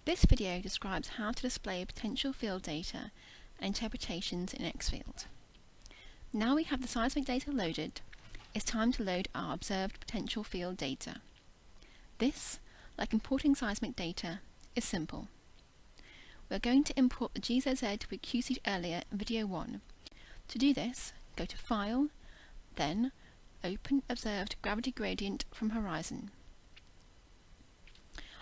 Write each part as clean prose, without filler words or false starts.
This video describes how to display potential field data and interpretations in XField. Now we have the seismic data loaded, it's time to load our observed potential field data. This, like importing seismic data, is simple. We're going to import the GZZ we QC'd earlier in video 1. To do this, go to File, then Open Observed Gravity Gradient from Horizon.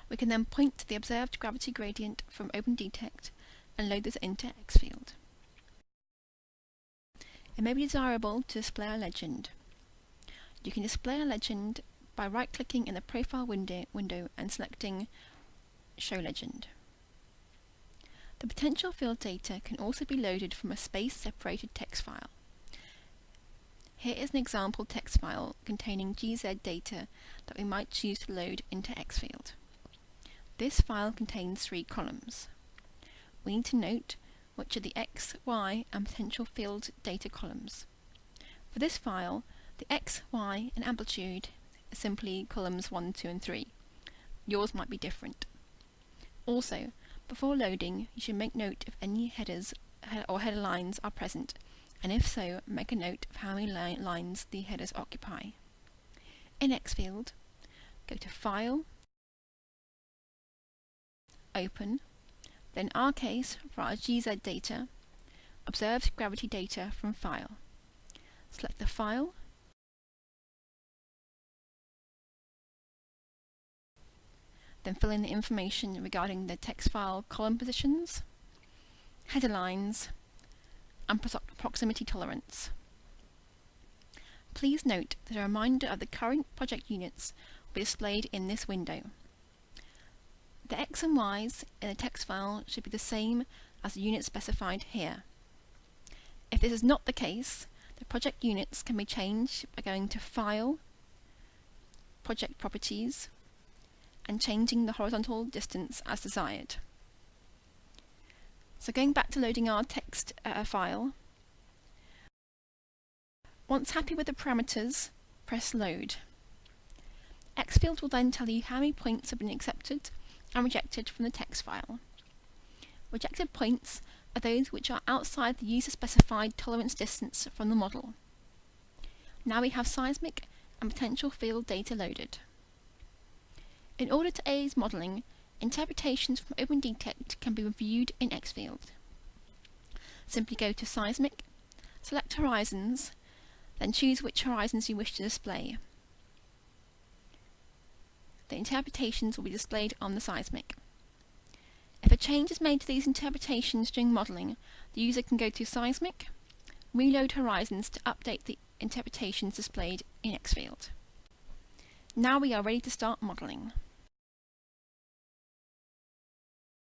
We can then point to the observed gravity gradient from OpendTect and load this into XField. It may be desirable to display a legend. You can display a legend by right-clicking in the Profile window and selecting Show Legend. The potential field data can also be loaded from a space-separated text file. Here is an example text file containing GZ data that we might choose to load into XField. This file contains 3 columns. We need to note which are the X, Y and potential field data columns. For this file, the X, Y and amplitude are simply columns 1, 2 and 3. Yours might be different. Also, before loading, you should make note if any headers or header lines are present, and if so, make a note of how many lines the headers occupy. In XField, go to File, Open, then ARKeX for our GZ data, Observed Gravity Data from File. Select the file, then fill in the information regarding the text file column positions, header lines, and proximity tolerance. Please note that a reminder of the current project units will be displayed in this window. The X and Y's in the text file should be the same as the units specified here. If this is not the case, the project units can be changed by going to File, Project Properties, and changing the horizontal distance as desired. So going back to loading our text file, once happy with the parameters, press Load. XField will then tell you how many points have been accepted and rejected from the text file. Rejected points are those which are outside the user-specified tolerance distance from the model. Now we have seismic and potential field data loaded. In order to aid modelling, interpretations from OpendTect can be reviewed in XField. Simply go to Seismic, select Horizons, then choose which horizons you wish to display. The interpretations will be displayed on the seismic. If a change is made to these interpretations during modelling, the user can go to Seismic, reload Horizons to update the interpretations displayed in XField. Now we are ready to start modelling.